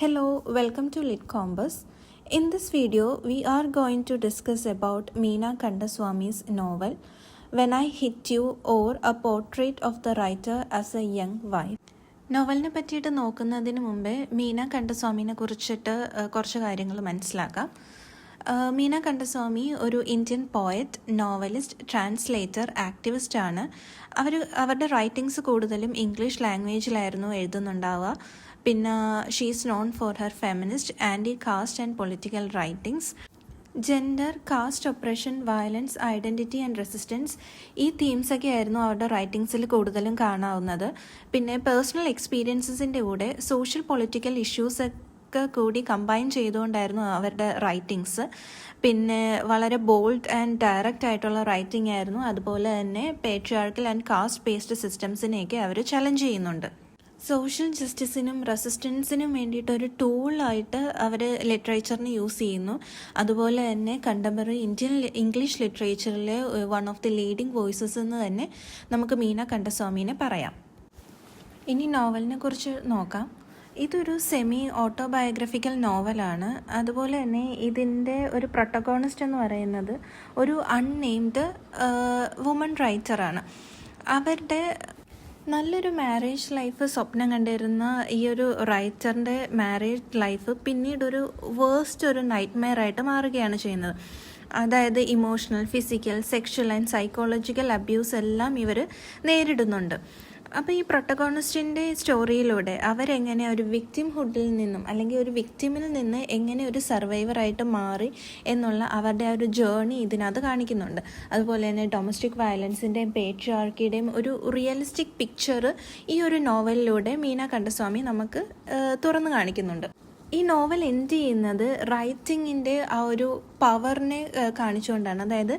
Hello, welcome to Lit Compass. In this video, we are going to discuss about Meena Kandaswamy's novel When I Hit You or A Portrait of the Writer as a Young Wife. നോവലിനെ പറ്റിയിട്ട് നോക്കുന്നതിന് മുമ്പേ മീന കണ്ടസ്വാമിനെ കുറിച്ചിട്ട് കുറച്ച് കാര്യങ്ങൾ മനസ്സിലാക്കാം. മീന കണ്ടസ്വാമി ഒരു Indian poet, novelist, translator, activist ആണ്. അവരുടെ റൈറ്റിങ്സ് കൂടുതലും ഇംഗ്ലീഷ് ലാംഗ്വേജിലായിരുന്നു എഴുതുന്നുണ്ടാവുക. പിന്നെ she's known for her feminist, anti caste and political writings. Gender, caste, oppression, violence, identity and resistance, ഈ തീംസൊക്കെ ആയിരുന്നു അവരുടെ റൈറ്റിങ്സിൽ കൂടുതലും കാണാവുന്നത്. പിന്നെ പേഴ്സണൽ എക്സ്പീരിയൻസസിൻ്റെ കൂടെ സോഷ്യൽ പൊളിറ്റിക്കൽ ഇഷ്യൂസൊക്കെ കൂടി കമ്പൈൻ ചെയ്തുകൊണ്ടായിരുന്നു അവരുടെ റൈറ്റിങ്സ്. പിന്നെ വളരെ ബോൾഡ് ആൻഡ് ഡയറക്റ്റ് ആയിട്ടുള്ള റൈറ്റിംഗ് ആയിരുന്നു. അതുപോലെ തന്നെ പേട്രിയാർക്കൽ ആൻഡ് കാസ്റ്റ് ബേസ്ഡ് സിസ്റ്റംസിനെയൊക്കെ അവർ ചലഞ്ച് ചെയ്യുന്നുണ്ട്. സോഷ്യൽ ജസ്റ്റിസിനും റെസിസ്റ്റൻസിനും വേണ്ടിയിട്ടൊരു ടൂളായിട്ട് അവർ ലിറ്ററേച്ചറിനെ യൂസ് ചെയ്യുന്നു. അതുപോലെ തന്നെ കണ്ടംപററി ഇംഗ്ലീഷ് ലിറ്ററേച്ചറിലെ one of the leading voices എന്ന് തന്നെ നമുക്ക് മീന കണ്ടസ്വാമീനെ പറയാം. ഇനി നോവലിനെ കുറിച്ച് നോക്കാം. ഇതൊരു സെമി ഓട്ടോബയോഗ്രഫിക്കൽ നോവലാണ്. അതുപോലെ തന്നെ ഇതിൻ്റെ ഒരു പ്രൊട്ടഗോണിസ്റ്റ് എന്ന് പറയുന്നത് ഒരു അൺനെയിംഡ് വുമൺ റൈറ്ററാണ്. അവരുടെ നല്ലൊരു മാരേജ് ലൈഫ് സ്വപ്നം കണ്ടിരുന്ന ഈ ഒരു റൈറ്ററിൻ്റെ മാരേജ് ലൈഫ് പിന്നീടൊരു വേഴ്സ്റ്റ് ഒരു നൈറ്റ്മെയർ ആയിട്ട് മാറുകയാണ് ചെയ്യുന്നത്. അതായത് emotional, physical, sexual and psychological abuse എല്ലാം ഇവർ നേരിടുന്നുണ്ട്. അപ്പോൾ ഈ പ്രൊട്ടഗോണിസ്റ്റിൻ്റെ സ്റ്റോറിയിലൂടെ അവരെങ്ങനെ ഒരു വിക്ടിംഹുഡിൽ നിന്നും അല്ലെങ്കിൽ ഒരു വിക്ടിമിൽ നിന്ന് എങ്ങനെ ഒരു സർവൈവറായിട്ട് മാറി എന്നുള്ള അവരുടെ ആ ഒരു ജേർണി ഇതിനകത്ത് കാണിക്കുന്നുണ്ട്. അതുപോലെ തന്നെ ഡൊമസ്റ്റിക് വയലൻസിൻ്റെയും പേട്രിയാർക്കിയുടെയും ഒരു റിയലിസ്റ്റിക് പിക്ചർ ഈ ഒരു നോവലിലൂടെ മീന കണ്ടസ്വാമി നമുക്ക് തുറന്നു കാണിക്കുന്നുണ്ട്. ഈ നോവൽ എൻഡ് ചെയ്യുന്നത് റൈറ്റിങ്ങിൻ്റെ ആ ഒരു പവറിനെ കാണിച്ചുകൊണ്ടാണ്. അതായത്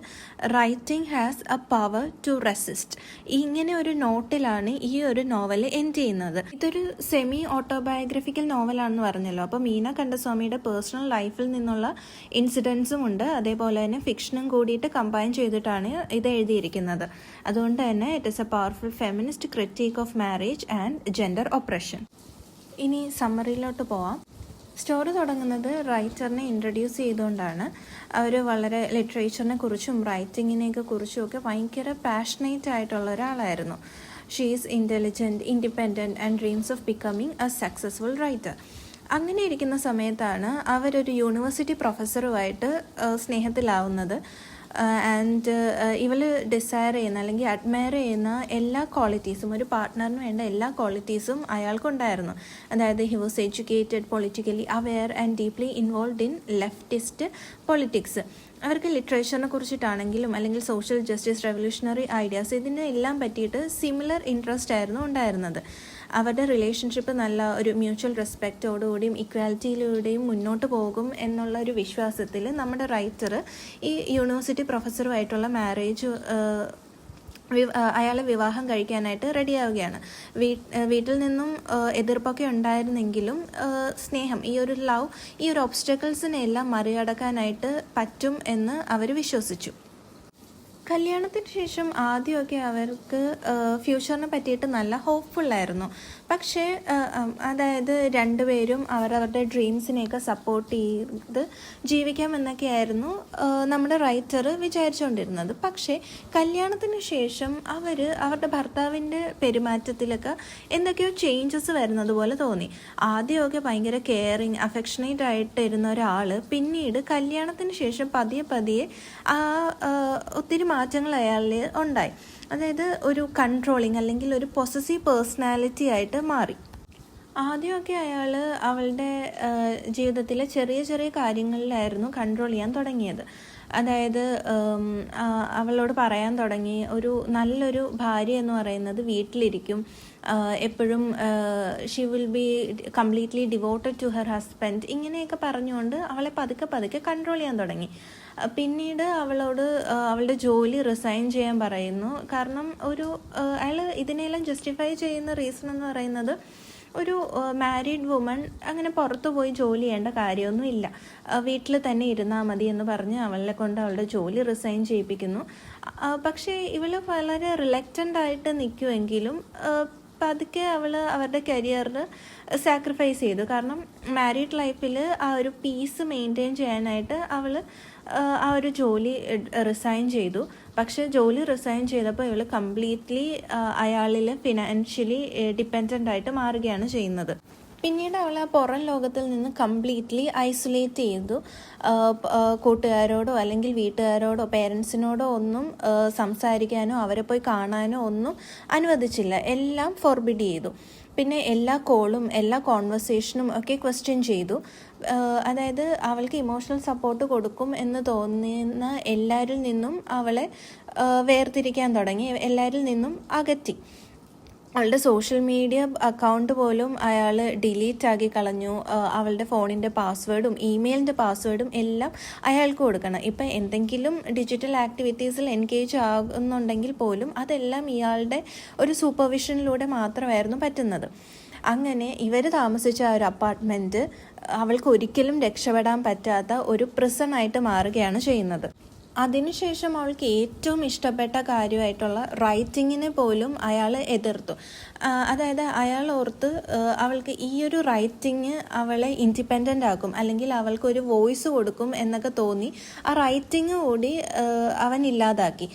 writing has a power to resist. ഇങ്ങനെ ഒരു നോട്ടിലാണ് ഈ ഒരു നോവൽ എൻഡ് ചെയ്യുന്നത്. ഇതൊരു സെമി ഓട്ടോബയോഗ്രഫിക്കൽ നോവലാണെന്ന് പറഞ്ഞല്ലോ. അപ്പോൾ മീന കണ്ടസ്വാമിയുടെ പേഴ്സണൽ ലൈഫിൽ നിന്നുള്ള ഇൻസിഡൻസും ഉണ്ട്, അതേപോലെ തന്നെ ഫിക്ഷനും കൂടിയിട്ട് കമ്പൈൻ ചെയ്തിട്ടാണ് ഇത് എഴുതിയിരിക്കുന്നത്. അതുകൊണ്ട് തന്നെ it is A powerful feminist critic of marriage and gender oppression. ഇനി സമ്മറിയിലോട്ട് പോവാം. സ്റ്റോറി തുടങ്ങുന്നത് റൈറ്ററിനെ ഇൻട്രൊഡ്യൂസ് ചെയ്തുകൊണ്ടാണ്. അവർ വളരെ ലിറ്ററേച്ചറിനെ കുറിച്ചും റൈറ്റിങ്ങിനെയൊക്കെ കുറിച്ചും ഒക്കെ ഭയങ്കര പാഷനേറ്റ് ആയിട്ടുള്ള ഒരാളായിരുന്നു. She is intelligent, independent and dreams of becoming A successful writer. അങ്ങനെ ഇരിക്കുന്ന സമയത്താണ് അവരൊരു യൂണിവേഴ്സിറ്റി പ്രൊഫസറുമായിട്ട് സ്നേഹത്തിലാവുന്നത്. ആൻഡ് ഇവൾ ഡിസയർ ചെയ്യുന്ന അല്ലെങ്കിൽ അഡ്മയർ ചെയ്യുന്ന എല്ലാ ക്വാളിറ്റീസും, ഒരു പാർട്ട്ണറിന് വേണ്ട എല്ലാ ക്വാളിറ്റീസും അയാൾക്കുണ്ടായിരുന്നു. അതായത് he was educated, politically aware and deeply involved in leftist politics. അവർക്ക് ലിറ്ററേച്ചറിനെ കുറിച്ചിട്ടാണെങ്കിലും അല്ലെങ്കിൽ സോഷ്യൽ ജസ്റ്റിസ്, റെവല്യൂഷണറി ഐഡിയാസ്, ഇതിനെ എല്ലാം പറ്റിയിട്ട് സിമിലർ ഇൻട്രസ്റ്റ് ആയിരുന്നു ഉണ്ടായിരുന്നത്. അവരുടെ റിലേഷൻഷിപ്പ് നല്ല ഒരു മ്യൂച്വൽ റെസ്പെക്റ്റോടുകൂടിയും ഇക്വാലിറ്റിയിലൂടെയും മുന്നോട്ട് പോകും എന്നുള്ള ഒരു വിശ്വാസത്തിൽ നമ്മുടെ റൈറ്റർ ഈ യൂണിവേഴ്സിറ്റി പ്രൊഫസറുമായിട്ടുള്ള മാരേജ് അയാളെ വിവാഹം കഴിക്കാനായിട്ട് റെഡിയാവുകയാണ്. വീട്ടിൽ നിന്നും എതിർപ്പൊക്കെ ഉണ്ടായിരുന്നെങ്കിലും സ്നേഹം, ഈ ഒരു ലവ്, ഈ ഒരു ഒബ്സ്റ്റക്കിൾസിനെല്ലാം മറികടക്കാനായിട്ട് പറ്റും എന്ന് അവർ വിശ്വസിച്ചു. കല്യാണത്തിന് ശേഷം ആദ്യമൊക്കെ അവർക്ക് ഫ്യൂച്ചറിനെ പറ്റിയിട്ട് നല്ല ഹോപ്പ്ഫുള്ളായിരുന്നു. പക്ഷേ അതായത് രണ്ടുപേരും അവരവരുടെ ഡ്രീംസിനെയൊക്കെ സപ്പോർട്ട് ചെയ്ത് ജീവിക്കാമെന്നൊക്കെയായിരുന്നു നമ്മുടെ റൈറ്റർ വിചാരിച്ചുകൊണ്ടിരുന്നത്. പക്ഷേ കല്യാണത്തിന് ശേഷം അവരുടെ ഭർത്താവിൻ്റെ പെരുമാറ്റത്തിലൊക്കെ എന്തൊക്കെയോ ചേഞ്ചസ് വരുന്നത് പോലെ തോന്നി. ആദ്യമൊക്കെ ഭയങ്കര കെയറിങ്, അഫെക്ഷനേറ്റ് ആയിട്ടിരുന്ന ഒരാൾ പിന്നീട് കല്യാണത്തിന് ശേഷം പതിയെ ഒത്തിരി മാറ്റങ്ങൾ അയാളിൽ ഉണ്ടായി. അതായത് ഒരു കൺട്രോളിങ് അല്ലെങ്കിൽ ഒരു പൊസസീവ് പേഴ്സണാലിറ്റി ആയിട്ട് മാറി. ആദ്യമൊക്കെ അയാൾ അവളുടെ ജീവിതത്തിലെ ചെറിയ ചെറിയ കാര്യങ്ങളിലായിരുന്നു കൺട്രോൾ ചെയ്യാൻ തുടങ്ങിയത്. അതായത് അവളോട് പറയാൻ തുടങ്ങി, ഒരു നല്ലൊരു ഭാര്യ എന്ന് പറയുന്നത് വീട്ടിലിരിക്കും, എപ്പോഴും she will be completely devoted to her husband, ഇങ്ങനെയൊക്കെ പറഞ്ഞുകൊണ്ട് അവളെ പതുക്കെ കൺട്രോൾ ചെയ്യാൻ തുടങ്ങി. പിന്നീട് അവളോട് അവളുടെ ജോലി റിസൈൻ ചെയ്യാൻ പറയുന്നു. കാരണം അയാൾ ഇതിനെല്ലാം ജസ്റ്റിഫൈ ചെയ്യുന്ന റീസൺ എന്ന് പറയുന്നത്, ഒരു മാരീഡ് വുമൺ അങ്ങനെ പുറത്തു പോയി ജോലി ചെയ്യേണ്ട കാര്യമൊന്നും ഇല്ല, വീട്ടിൽ തന്നെ ഇരുന്നാൽ മതി എന്ന് പറഞ്ഞ് അവളെ കൊണ്ട് അവളുടെ ജോലി റിസൈൻ ചെയ്യിപ്പിക്കുന്നു. പക്ഷേ ഇവൾ വളരെ റിലക്റ്റൻ്റ് ആയിട്ട് നിൽക്കുമെങ്കിലും പതുക്കെ അവരുടെ കരിയറിൽ സാക്രിഫൈസ് ചെയ്തു. കാരണം മാരീഡ് ലൈഫിൽ ആ ഒരു പീസ് മെയിൻറ്റെയിൻ ചെയ്യാനായിട്ട് ആ ഒരു ജോലി റിസൈൻ ചെയ്തു. പക്ഷേ ജോലി റിസൈൻ ചെയ്തപ്പോൾ ഇവൾ കംപ്ലീറ്റ്ലി അയാളിൽ ഫിനാൻഷ്യലി ഡിപ്പെൻഡൻ്റ് ആയിട്ട് മാറുകയാണ് ചെയ്യുന്നത്. പിന്നീട് അവൾ ആ പുറം ലോകത്തിൽ നിന്ന് കംപ്ലീറ്റ്ലി ഐസൊലേറ്റ് ചെയ്തു. കൂട്ടുകാരോടോ അല്ലെങ്കിൽ വീട്ടുകാരോടോ പേരൻസിനോടോ ഒന്നും സംസാരിക്കാനോ അവരെ പോയി കാണാനോ ഒന്നും അനുവദിച്ചില്ല. എല്ലാം ഫോർബിഡ് ചെയ്തു. പിന്നെ എല്ലാ കോളും എല്ലാ കോൺവെർസേഷനും ഒക്കെ ക്വസ്റ്റ്യൻ ചെയ്തു. അതായത് അവൾക്ക് ഇമോഷണൽ സപ്പോർട്ട് കൊടുക്കും എന്ന് തോന്നുന്ന എല്ലാവരിൽ നിന്നും അവളെ വേർതിരിക്കാൻ തുടങ്ങി, എല്ലാവരിൽ നിന്നും അകറ്റി. അവളുടെ സോഷ്യൽ മീഡിയ അക്കൗണ്ട് പോലും അയാൾ ഡിലീറ്റ് ആക്കി കളഞ്ഞു. അവളുടെ ഫോണിൻ്റെ പാസ്വേഡും ഇമെയിലിൻ്റെ പാസ്വേഡും എല്ലാം അയാൾക്ക് കൊടുക്കണം. ഇപ്പം എന്തെങ്കിലും ഡിജിറ്റൽ ആക്ടിവിറ്റീസിൽ എൻഗേജ് ആകുന്നുണ്ടെങ്കിൽ പോലും അതെല്ലാം ഇയാളുടെ ഒരു സൂപ്പർവിഷനിലൂടെ മാത്രമായിരുന്നു പറ്റുന്നത്. അങ്ങനെ ഇവർ താമസിച്ച ആ ഒരു അപ്പാർട്ട്മെൻറ്റ് അവൾക്ക് ഒരിക്കലും രക്ഷപ്പെടാൻ പറ്റാത്ത ഒരു പ്രിസണായിട്ട് മാറുകയാണ് ചെയ്യുന്നത്. അതിനുശേഷം അവൾക്ക് ഏറ്റവും ഇഷ്ടപ്പെട്ട കാര്യമായിട്ടുള്ള റൈറ്റിങ്ങിനെ പോലും അയാൾ എതിർത്തു. അതായത് അയാൾ ഓർത്ത് അവൾക്ക് ഈ ഒരു റൈറ്റിങ് അവളെ ഇൻഡിപെൻഡൻ്റ് ആക്കും, അല്ലെങ്കിൽ അവൾക്കൊരു വോയിസ് കൊടുക്കും എന്നൊക്കെ തോന്നി ആ റൈറ്റിങ് കൂടി അവൻ ഇല്ലാതാക്കി.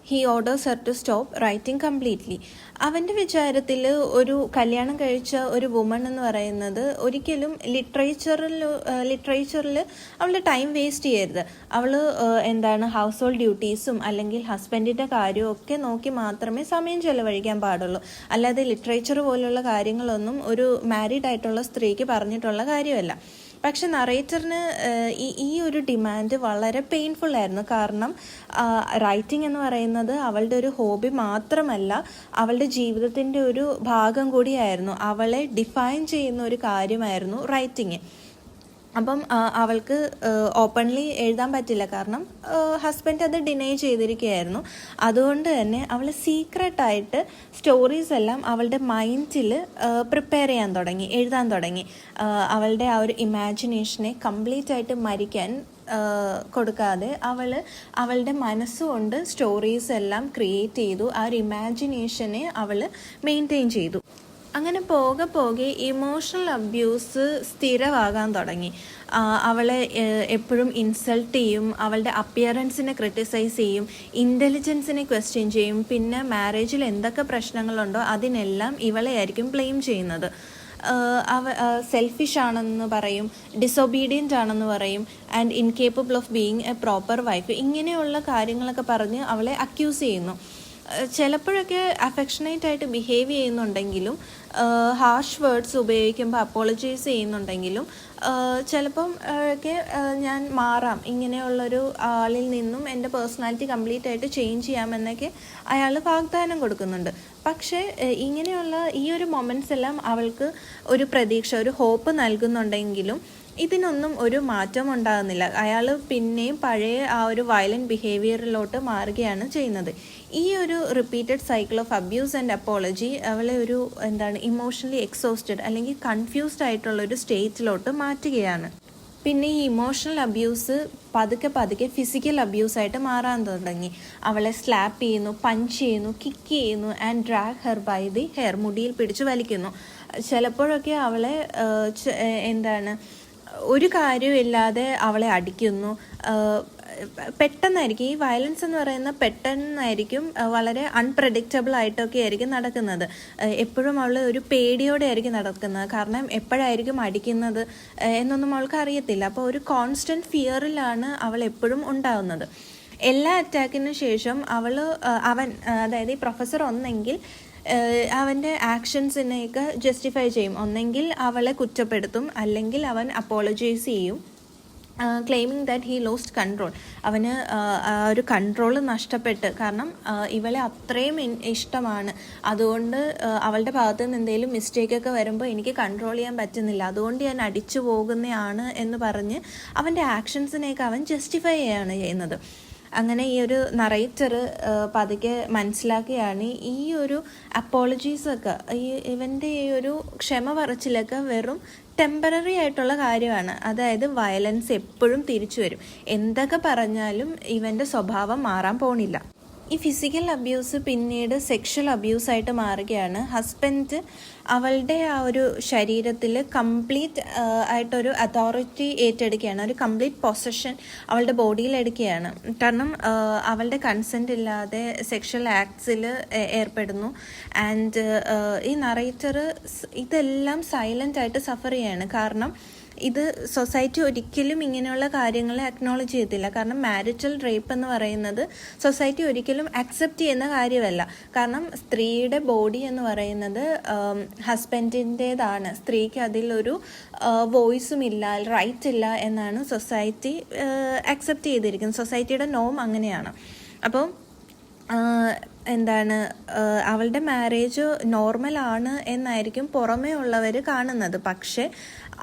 He orders her to stop writing completely. അവൻ്റെ വിചാരത്തിൽ ഒരു കല്യാണം കഴിച്ച ഒരു വുമൺ എന്ന് പറയുന്നത് ഒരിക്കലും ലിറ്ററേച്ചറിൽ അവളുടെ ടൈം വേസ്റ്റ് ചെയ്യരുത്. അവൾ ഹൗസ് ഹോൾഡ് ഡ്യൂട്ടീസും അല്ലെങ്കിൽ ഹസ്ബൻഡിൻ്റെ കാര്യവും ഒക്കെ നോക്കി മാത്രമേ സമയം ചെലവഴിക്കാൻ പാടുള്ളൂ. അല്ലാതെ ലിറ്ററേച്ചർ പോലുള്ള കാര്യങ്ങളൊന്നും ഒരു മാരീഡ് ആയിട്ടുള്ള സ്ത്രീക്ക് പറഞ്ഞിട്ടുള്ള കാര്യമല്ല. പക്ഷെ നറേറ്ററിന് ഈ ഒരു ഡിമാൻഡ് വളരെ പെയിൻഫുൾ ആയിരുന്നു. കാരണം റൈറ്റിംഗ് എന്ന് പറയുന്നത് അവളുടെ ഒരു ഹോബി മാത്രമല്ല, അവളുടെ ജീവിതത്തിൻ്റെ ഒരു ഭാഗം കൂടിയായിരുന്നു. അവളെ ഡിഫൈൻ ചെയ്യുന്ന ഒരു കാര്യമായിരുന്നു റൈറ്റിംഗ്. അപ്പം അവൾക്ക് ഓപ്പൺലി എഴുതാൻ പറ്റില്ല, കാരണം ഹസ്ബൻഡ് അത് ഡിനൈ ചെയ്തിരിക്കുകയായിരുന്നു. അതുകൊണ്ട് തന്നെ അവൾ സീക്രട്ടായിട്ട് സ്റ്റോറീസ് എല്ലാം അവളുടെ മൈൻഡിൽ പ്രിപ്പയർ ചെയ്യാൻ തുടങ്ങി, എഴുതാൻ തുടങ്ങി. അവളുടെ ആ ഒരു ഇമാജിനേഷനെ കംപ്ലീറ്റ് ആയിട്ട് മരിക്കാൻ കൊടുക്കാതെ അവളുടെ മനസ്സുകൊണ്ട് സ്റ്റോറീസ് എല്ലാം ക്രിയേറ്റ് ചെയ്തു. ആ ഒരു ഇമാജിനേഷനെ അവൾ മെയിൻറ്റെയിൻ ചെയ്തു. അങ്ങനെ പോകെ ഇമോഷണൽ അബ്യൂസ് സ്ഥിരമാകാൻ തുടങ്ങി. അവളെ എപ്പോഴും ഇൻസൾട്ട് ചെയ്യും, അവളുടെ അപ്പിയറൻസിനെ ക്രിട്ടിസൈസ് ചെയ്യും, ഇൻ്റലിജൻസിനെ ക്വസ്റ്റ്യൻ ചെയ്യും. പിന്നെ മാരേജിൽ എന്തൊക്കെ പ്രശ്നങ്ങളുണ്ടോ അതിനെല്ലാം ഇവളെ ആയിരിക്കും ബ്ലെയിം ചെയ്യുന്നത്. സെൽഫിഷ് ആണെന്ന് പറയും, ഡിസൊബീഡിയൻ്റ് ആണെന്ന് പറയും, and incapable of being A proper wife, ഇങ്ങനെയുള്ള കാര്യങ്ങളൊക്കെ പറഞ്ഞ് അവളെ അക്യൂസ് ചെയ്യുന്നു. ചിലപ്പോഴൊക്കെ അഫെക്ഷനേറ്റ് ആയിട്ട് ബിഹേവ് ചെയ്യുന്നുണ്ടെങ്കിലും ഹാർഷ് വേർഡ്സ് ഉപയോഗിക്കുമ്പോൾ അപ്പോളജൈസ് ചെയ്യുന്നുണ്ടെങ്കിലും ചിലപ്പം ഒക്കെ ഞാൻ മാറാം, ഇങ്ങനെയുള്ളൊരു ആളിൽ നിന്നും എൻ്റെ പേഴ്സണാലിറ്റി കംപ്ലീറ്റ് ആയിട്ട് ചേഞ്ച് ചെയ്യാമെന്നൊക്കെ അയാൾ വാഗ്ദാനം കൊടുക്കുന്നുണ്ട്. പക്ഷേ ഇങ്ങനെയുള്ള ഈ ഒരു മൊമെൻറ്റ്സ് എല്ലാം അവൾക്ക് ഒരു പ്രതീക്ഷ, ഒരു ഹോപ്പ് നൽകുന്നുണ്ടെങ്കിലും ഇതിനൊന്നും ഒരു മാറ്റം ഉണ്ടാകുന്നില്ല. അയാൾ പിന്നെയും പഴയ ആ ഒരു വയലൻറ്റ് ബിഹേവിയറിലോട്ട് മാറുകയാണ് ചെയ്യുന്നത്. ഈ ഒരു repeated cycle of abuse and apology അവളെ ഒരു ഇമോഷണലി എക്സോസ്റ്റഡ് അല്ലെങ്കിൽ കൺഫ്യൂസ്ഡ് ആയിട്ടുള്ളൊരു സ്റ്റേറ്റിലോട്ട് മാറ്റുകയാണ്. പിന്നെ ഈ ഇമോഷണൽ അബ്യൂസ് പതുക്കെ ഫിസിക്കൽ അബ്യൂസായിട്ട് മാറാൻ തുടങ്ങി. അവളെ സ്ലാപ്പ് ചെയ്യുന്നു, പഞ്ച് ചെയ്യുന്നു, കിക്ക് ചെയ്യുന്നു, and drag her by the hair, മുടിയിൽ പിടിച്ച് വലിക്കുന്നു. ചിലപ്പോഴൊക്കെ അവളെ ഒരു കാര്യമില്ലാതെ അവളെ അടിക്കുന്നു. പെട്ടെന്നായിരിക്കും ഈ വയലൻസ് എന്ന് പറയുന്നത്, പെട്ടെന്നായിരിക്കും, വളരെ അൺപ്രഡിക്റ്റബിൾ ആയിട്ടൊക്കെ ആയിരിക്കും നടക്കുന്നത്. എപ്പോഴും അവൾ ഒരു പേടിയോടെ ആയിരിക്കും നടക്കുന്നത്. കാരണം എപ്പോഴായിരിക്കും അടിക്കുന്നത് എന്നൊന്നും അവൾക്ക് അറിയത്തില്ല. അപ്പോൾ ഒരു കോൺസ്റ്റൻറ്റ് ഫിയറിലാണ് അവൾ എപ്പോഴും ഉണ്ടാകുന്നത്. എല്ലാ അറ്റാക്കിന് ശേഷം അതായത് ഈ പ്രൊഫസർ ഒന്നെങ്കിൽ അവൻ്റെ ആക്ഷൻസിനെയൊക്കെ ജസ്റ്റിഫൈ ചെയ്യും. ഒന്നെങ്കിൽ അവളെ കുറ്റപ്പെടുത്തും, അല്ലെങ്കിൽ അവൻ അപ്പോളജൈസ് ചെയ്യും, claiming that he lost control. അവന് ഒരു കൺട്രോൾ നഷ്ടപ്പെട്ട്, കാരണം ഇവളെ അത്രയും ഇഷ്ടമാണ്, അതുകൊണ്ട് അവളുടെ ഭാഗത്ത് നിന്ന് എന്തെങ്കിലും മിസ്റ്റേക്കൊക്കെ വരുമ്പോൾ എനിക്ക് കൺട്രോൾ ചെയ്യാൻ പറ്റുന്നില്ല, അതുകൊണ്ട് ഞാൻ അടിച്ചു പോകുന്നതാണ് എന്ന് പറഞ്ഞ് അവൻ്റെ ആക്ഷൻസിനെയൊക്കെ അവൻ ജസ്റ്റിഫൈ ചെയ്യുകയാണ് ചെയ്യുന്നത്. അങ്ങനെ ഈ ഒരു നറേറ്റർ പതുക്കെ മനസ്സിലാക്കുകയാണ് ഈ ഒരു അപ്പോളജീസൊക്കെ, ഇവൻ്റെ ഈ ഒരു ക്ഷമ പറച്ചിലൊക്കെ വെറും ടെമ്പററി ആയിട്ടുള്ള കാര്യമാണ്. അതായത് വയലൻസ് എപ്പോഴും തിരിച്ചു വരും, എന്തൊക്കെ പറഞ്ഞാലും ഇവൻ്റെ സ്വഭാവം മാറാൻ പോണില്ല. ഈ ഫിസിക്കൽ അബ്യൂസ് പിന്നീട് സെക്ഷൽ അബ്യൂസായിട്ട് മാറുകയാണ്. ഹസ്ബൻഡ് അവളുടെ ആ ഒരു ശരീരത്തിൽ കംപ്ലീറ്റ് ആയിട്ടൊരു അതോറിറ്റി ഏറ്റെടുക്കുകയാണ്, ഒരു കംപ്ലീറ്റ് പൊസഷൻ അവളുടെ ബോഡിയിൽ എടുക്കുകയാണ്. കാരണം അവളുടെ കൺസെൻറ്റ് ഇല്ലാതെ സെക്ഷൽ ആക്ട്സിൽ ഏർപ്പെടുന്നു. ആൻഡ് ഈ നറേറ്റർ ഇതെല്ലാം സൈലൻ്റ് ആയിട്ട് സഫർ ചെയ്യാണ്. കാരണം ഇത് സൊസൈറ്റി ഒരിക്കലും ഇങ്ങനെയുള്ള കാര്യങ്ങളെ അക്നോളജ് ചെയ്യത്തില്ല. കാരണം മാരിറ്റൽ റേപ്പ് എന്ന് പറയുന്നത് സൊസൈറ്റി ഒരിക്കലും അക്സെപ്റ്റ് ചെയ്യുന്ന കാര്യമല്ല. കാരണം സ്ത്രീയുടെ ബോഡി എന്ന് പറയുന്നത് ഹസ്ബൻഡിൻ്റേതാണ്. സ്ത്രീക്ക് അതിലൊരു വോയിസും ഇല്ല, റൈറ്റ് ഇല്ല എന്നാണ് സൊസൈറ്റി അക്സെപ്റ്റ് ചെയ്തിരിക്കുന്നത്. സൊസൈറ്റിയുടെ നോം അങ്ങനെയാണ്. അപ്പോൾ അവളുടെ മാരേജ് നോർമലാണ് എന്നായിരിക്കും പുറമേ ഉള്ളവർ കാണുന്നത്. പക്ഷേ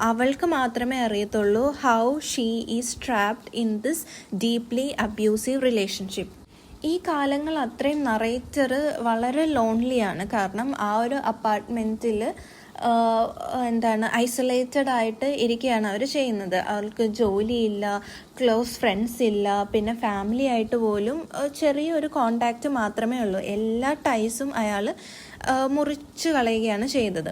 അവൾക്ക് മാത്രമേ അറിയത്തുള്ളൂ how she is trapped in this deeply abusive relationship. ഈ കാലങ്ങൾ അത്രയും നറേറ്റർ വളരെ ലോൺലിയാണ്. കാരണം ആ ഒരു അപ്പാർട്ട്മെൻറ്റിൽ ഐസൊലേറ്റഡ് ആയിട്ട് ഇരിക്കുകയാണ് അവർ ചെയ്യുന്നത്. അവൾക്ക് ജോലിയില്ല, ക്ലോസ് ഫ്രണ്ട്സ് ഇല്ല, പിന്നെ ഫാമിലി ആയിട്ട് പോലും ചെറിയൊരു കോണ്ടാക്റ്റ് മാത്രമേ ഉള്ളൂ. എല്ലാ ടൈസും അയാൾ മുറിച്ചു കളയുകയാണ് ചെയ്തത്.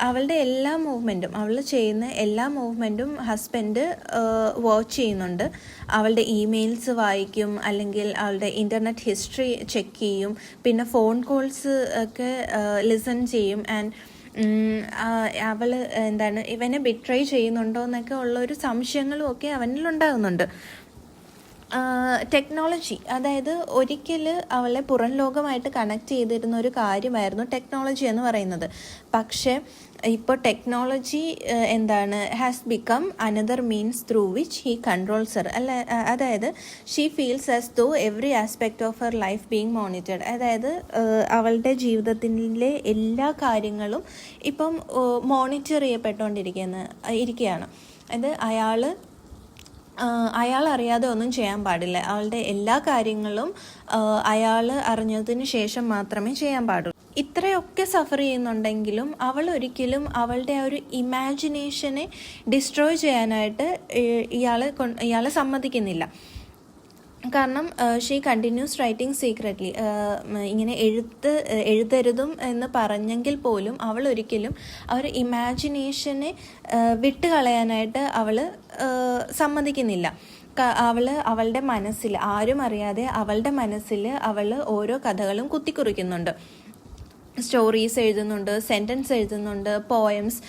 അവളുടെ എല്ലാ മൂവ്മെൻറ്റും, അവൾ ചെയ്യുന്ന എല്ലാ മൂവ്മെൻറ്റും ഹസ്ബൻഡ് വാച്ച് ചെയ്യുന്നുണ്ട്. അവളുടെ ഇമെയിൽസ് വായിക്കും, അല്ലെങ്കിൽ അവളുടെ ഇൻ്റർനെറ്റ് ഹിസ്റ്ററി ചെക്ക് ചെയ്യും, പിന്നെ ഫോൺ കോൾസ് ഒക്കെ ലിസൺ ചെയ്യും. ആൻഡ് അവൾ ഇവനെ ബിട്രൈ ചെയ്യുന്നുണ്ടോ എന്നൊക്കെ ഉള്ള ഒരു സംശയങ്ങളും ഒക്കെ അവനിലുണ്ടാകുന്നുണ്ട്. ടെക്നോളജി, അതായത് ഒരിക്കൽ അവളെ പുറം ലോകമായിട്ട് കണക്ട് ചെയ്തിരുന്ന ഒരു കാര്യമായിരുന്നു ടെക്നോളജി എന്ന് പറയുന്നത്. പക്ഷേ ഇപ്പോൾ technology has become another means through which he controls her. അതായത് she feels as though every aspect of her life being monitored. അതായത് അവളുടെ എല്ലാ കാര്യങ്ങളും ഇപ്പം മോണിറ്റർ ചെയ്യപ്പെട്ടുകൊണ്ടിരിക്കുകയാണ്. അത് അയാൾ അറിയാതെ ഒന്നും ചെയ്യാൻ പാടില്ല. അവളുടെ എല്ലാ കാര്യങ്ങളും അയാൾ അറിഞ്ഞതിന് ശേഷം മാത്രമേ ചെയ്യാൻ പാടുള്ളൂ. ഇത്രയൊക്കെ സഫർ ചെയ്യുന്നുണ്ടെങ്കിലും അവൾ ഒരിക്കലും അവളുടെ ആ ഒരു ഇമാജിനേഷനെ ഡിസ്ട്രോയ് ചെയ്യാനായിട്ട് ഇയാളെ സമ്മതിക്കുന്നില്ല. കാരണം ഷീ കണ്ടിന്യൂസ് റൈറ്റിംഗ് സീക്രറ്റ്ലി. ഇങ്ങനെ എഴുതരുതും എന്ന് പറഞ്ഞെങ്കിൽ പോലും അവൾ ഒരിക്കലും ആ ഒരു ഇമാജിനേഷനെ വിട്ടുകളയാനായിട്ട് അവൾ സമ്മതിക്കുന്നില്ല. അവളുടെ മനസ്സിൽ, ആരും അറിയാതെ അവളുടെ മനസ്സിൽ അവൾ ഓരോ കഥകളും കുത്തിക്കുറിക്കുന്നുണ്ട്. സ്റ്റോറീസ് എഴുതുന്നുണ്ട്, സെൻറ്റൻസ് എഴുതുന്നുണ്ട്, പോയംസ്.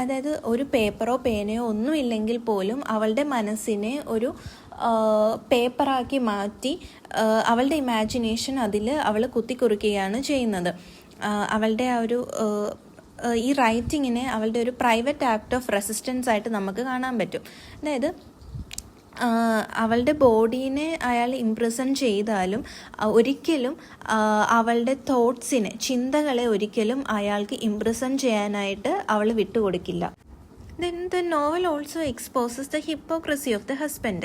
അതായത് ഒരു പേപ്പറോ പേനയോ ഒന്നും ഇല്ലെങ്കിൽ പോലും അവളുടെ മനസ്സിനെ ഒരു പേപ്പറാക്കി മാറ്റി അവളുടെ ഇമാജിനേഷൻ അതിൽ അവൾ കുത്തിക്കുറിക്കുകയാണ് ചെയ്യുന്നത്. അവളുടെ ആ ഒരു ഈ റൈറ്റിങ്ങിനെ അവളുടെ ഒരു പ്രൈവറ്റ് ആക്ട് ഓഫ് റെസിസ്റ്റൻസ് ആയിട്ട് നമുക്ക് കാണാൻ പറ്റും. അതായത് അവളുടെ ബോഡീനെ അയാൾ ഇംപ്രസൺ ചെയ്താലും ഒരിക്കലും അവളുടെ ചിന്തകളെ ഒരിക്കലും അയാൾക്ക് ഇംപ്രസൺ ചെയ്യാനായിട്ട് അവൾ വിട്ടുകൊടുക്കില്ല. Then the novel also exposes the hypocrisy of the husband.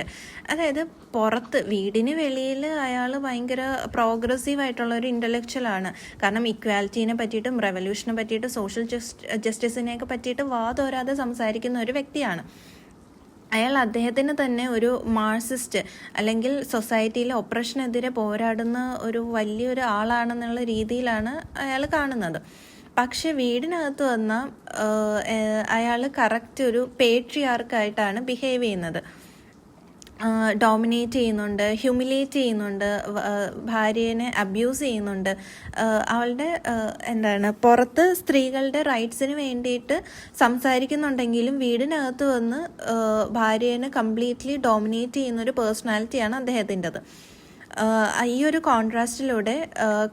അതായത് പുറത്ത്, വീടിന് വെളിയിൽ അയാൾ ഭയങ്കര പ്രോഗ്രസീവ് ആയിട്ടുള്ള ഒരു ഇൻ്റലക്ച്വലാണ്. കാരണം ഇക്വാലിറ്റീനെ പറ്റിയിട്ടും റെവല്യൂഷനെ പറ്റിയിട്ടും സോഷ്യൽ ജസ്റ്റിസിനെയൊക്കെ പറ്റിയിട്ട് വാതോരാതെ സംസാരിക്കുന്ന ഒരു വ്യക്തിയാണ്. അദ്ദേഹത്തിന് തന്നെ ഒരു മാർക്സിസ്റ്റ്, അല്ലെങ്കിൽ സൊസൈറ്റിയിലെ ഒപ്രഷനെതിരെ പോരാടുന്ന ഒരു വലിയൊരു ആളാണെന്നുള്ള രീതിയിലാണ് അയാൾ കാണുന്നത്. പക്ഷെ വീടിനകത്ത് വന്ന അയാൾ കറക്റ്റ് ഒരു പേട്രിയാർക്കായിട്ടാണ് ബിഹേവ് ചെയ്യുന്നത്. ഡോമിനേറ്റ് ചെയ്യുന്നുണ്ട്, ഹ്യൂമിലേറ്റ് ചെയ്യുന്നുണ്ട്, ഭാര്യനെ അബ്യൂസ് ചെയ്യുന്നുണ്ട്. അവളുടെ പുറത്ത് സ്ത്രീകളുടെ റൈറ്റ്സിന് വേണ്ടിയിട്ട് സംസാരിക്കുന്നുണ്ടെങ്കിലും വീടിനകത്ത് വന്ന് ഭാര്യനെ കംപ്ലീറ്റ്ലി ഡോമിനേറ്റ് ചെയ്യുന്നൊരു പേഴ്സണാലിറ്റിയാണ് അദ്ദേഹത്തിൻ്റെത്. ഈ ഒരു കോൺട്രാസ്റ്റിലൂടെ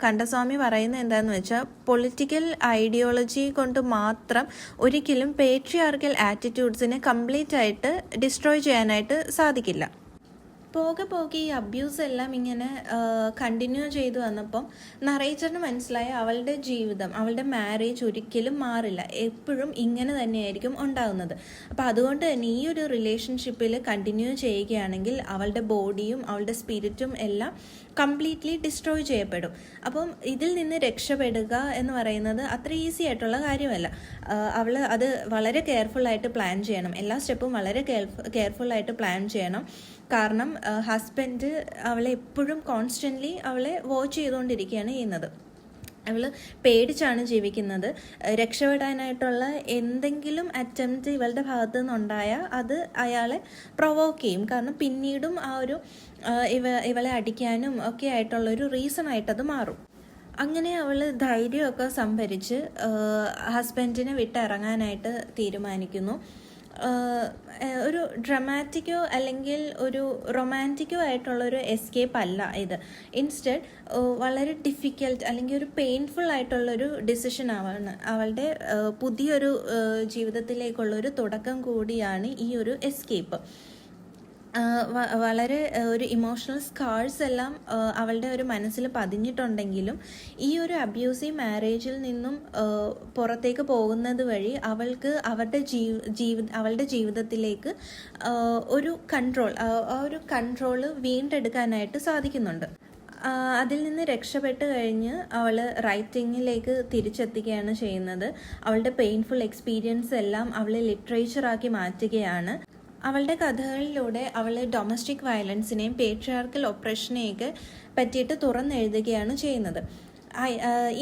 കണ്ടസ്വാമി പറയുന്നത് എന്താണെന്ന് വെച്ചാൽ, പൊളിറ്റിക്കൽ ഐഡിയോളജി കൊണ്ട് മാത്രം ഒരിക്കലും പേട്രിയാർക്കൽ ആറ്റിറ്റ്യൂഡ്സിനെ കംപ്ലീറ്റ് ആയിട്ട് ഡിസ്ട്രോയ് ചെയ്യാനായിട്ട് സാധിക്കില്ല. പോകെ പോകെ ഈ അബ്യൂസ് എല്ലാം ഇങ്ങനെ കണ്ടിന്യൂ ചെയ്തു വന്നപ്പം നറേറ്ററിന് മനസ്സിലായ അവളുടെ ജീവിതം, അവളുടെ മാരേജ് ഒരിക്കലും മാറില്ല, എപ്പോഴും ഇങ്ങനെ തന്നെയായിരിക്കും ഉണ്ടാകുന്നത്. അപ്പോൾ അതുകൊണ്ട് തന്നെ ഈ ഒരു റിലേഷൻഷിപ്പിൽ കണ്ടിന്യൂ ചെയ്യുകയാണെങ്കിൽ അവളുടെ ബോഡിയും അവളുടെ സ്പിരിറ്റും എല്ലാം കംപ്ലീറ്റ്ലി ഡിസ്ട്രോയ് ചെയ്യപ്പെടും. അപ്പം ഇതിൽ നിന്ന് രക്ഷപ്പെടുക എന്ന് പറയുന്നത് അത്ര ഈസി ആയിട്ടുള്ള കാര്യമല്ല. അവൾ അത് വളരെ കെയർഫുള്ളായിട്ട് പ്ലാൻ ചെയ്യണം. എല്ലാ സ്റ്റെപ്പും വളരെ കെയർഫുള്ളായിട്ട് പ്ലാൻ ചെയ്യണം. കാരണം ഹസ്ബൻഡ് അവളെ എപ്പോഴും കോൺസ്റ്റൻ്റ്ലി അവളെ വാച്ച് ചെയ്തുകൊണ്ടിരിക്കുകയാണ് ചെയ്യുന്നത്. അവൾ പേടിച്ചാണ് ജീവിക്കുന്നത്. രക്ഷപ്പെടാനായിട്ടുള്ള എന്തെങ്കിലും അറ്റംപ്റ്റ് ഇവളുടെ ഭാഗത്തു നിന്നുണ്ടായാൽ അത് അയാളെ പ്രൊവോക്ക് ചെയ്യും. കാരണം പിന്നീടും ആ ഒരു ഇവളെ അടിക്കാനും ഒക്കെ ആയിട്ടുള്ളൊരു റീസൺ ആയിട്ടത് മാറും. അങ്ങനെ അവൾ ധൈര്യമൊക്കെ സംഭരിച്ച് ഹസ്ബൻഡിനെ വിട്ടിറങ്ങാനായിട്ട് തീരുമാനിക്കുന്നു. ഒരു ഡ്രമാറ്റിക്കോ അല്ലെങ്കിൽ ഒരു റൊമാൻറ്റിക്കോ ആയിട്ടുള്ളൊരു എസ്കേപ്പ് അല്ല ഇത്. ഇൻസ്റ്റെഡ് വളരെ ഡിഫിക്കൽട്ട് അല്ലെങ്കിൽ ഒരു പെയിൻഫുൾ ആയിട്ടുള്ളൊരു ഡിസിഷൻ ആവാണ്. അവളുടെ പുതിയൊരു ജീവിതത്തിലേക്കുള്ളൊരു തുടക്കം കൂടിയാണ് ഈ ഒരു എസ്കേപ്പ്. വളരെ ഒരു ഇമോഷണൽ സ്കാർസ് എല്ലാം അവളുടെ ഒരു മനസ്സിൽ പതിഞ്ഞിട്ടുണ്ടെങ്കിലും ഈ ഒരു അബ്യൂസീവ് മാരേജിൽ നിന്നും പുറത്തേക്ക് പോകുന്നത് വഴി അവൾക്ക് അവളുടെ ജീവിതത്തിലേക്ക് ഒരു ഒരു കൺട്രോള് വീണ്ടെടുക്കാനായിട്ട് സാധിക്കുന്നുണ്ട്. അതിൽ നിന്ന് രക്ഷപ്പെട്ട് കഴിഞ്ഞ് അവൾ റൈറ്റിങ്ങിലേക്ക് തിരിച്ചെത്തുകയാണ് ചെയ്യുന്നത്. അവളുടെ പെയിൻഫുൾ എക്സ്പീരിയൻസ് എല്ലാം അവളെ ലിറ്ററേച്ചറാക്കി മാറ്റുകയാണ്. അവളുടെ കഥകളിലൂടെ അവൾ ഡൊമസ്റ്റിക് വയലൻസിനെയും പേട്രിയാർക്കൽ ഒപ്രഷനെയൊക്കെ പറ്റിയിട്ട് തുറന്നെഴുതുകയാണ് ചെയ്യുന്നത്.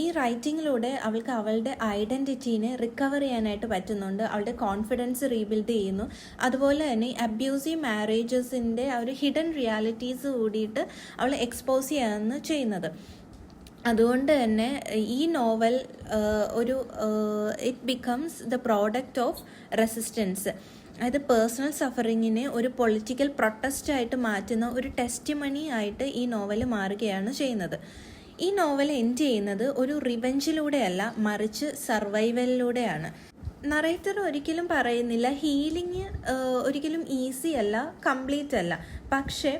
ഈ റൈറ്റിങ്ങിലൂടെ അവൾക്ക് അവളുടെ ഐഡൻറ്റിറ്റീനെ റിക്കവർ ചെയ്യാനായിട്ട് പറ്റുന്നുണ്ട്. അവളുടെ കോൺഫിഡൻസ് റീബിൽഡ് ചെയ്യുന്നു. അതുപോലെ തന്നെ അബ്യൂസീവ് മാരേജസിൻ്റെ ആ ഒരു ഹിഡൻ റിയാലിറ്റീസ് കൂടിയിട്ട് അവൾ എക്സ്പോസ് ചെയ്യാണ് ചെയ്യുന്നത്. അതുകൊണ്ട് തന്നെ ഈ novel it becomes the product of resistance. അതായത് പേഴ്സണൽ സഫറിങ്ങിനെ ഒരു പൊളിറ്റിക്കൽ പ്രൊട്ടസ്റ്റായിട്ട് മാറ്റുന്ന ഒരു ടെസ്റ്റിമണി ആയിട്ട് ഈ നോവൽ മാറുകയാണ് ചെയ്യുന്നത്. ഈ നോവൽ എൻഡ് ചെയ്യുന്നത് ഒരു റിവെഞ്ചിലൂടെയല്ല, മറിച്ച് സർവൈവലിലൂടെയാണ്. നറേറ്റർ ഒരിക്കലും പറയുന്നില്ല ഹീലിംഗ് ഒരിക്കലും ഈസി അല്ല, കംപ്ലീറ്റ് അല്ല. പക്ഷേ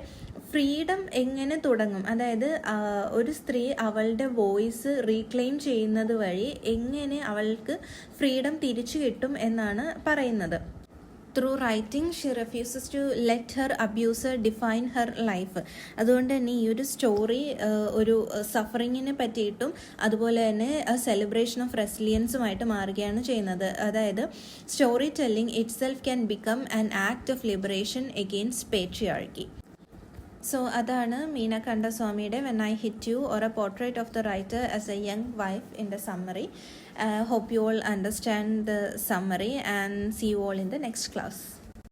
ഫ്രീഡം എങ്ങനെ തുടങ്ങും, അതായത് ഒരു സ്ത്രീ അവളുടെ വോയിസ് റീക്ലെയിം ചെയ്യുന്നത് വഴി എങ്ങനെ അവൾക്ക് ഫ്രീഡം തിരിച്ചു കിട്ടും എന്നാണ് പറയുന്നത്. Through writing, she refuses to let her abuser define her life. അതുകൊണ്ട് തന്നെ ഈ ഒരു സ്റ്റോറി ഒരു സഫറിങ്ങിനെ പറ്റിയിട്ടും അതുപോലെ തന്നെ സെലിബ്രേഷൻ ഓഫ് റെസിലിയൻസുമായിട്ട് മാറുകയാണ് ചെയ്യുന്നത്. അതായത് story telling itself can become an act of liberation against patriarchy. So അതാണ് മീന കണ്ടസ്വാമിയുടെ when I hit you or a portrait of the writer as a young wife in the summary. Hope you all understand the summary and see you all in the next class.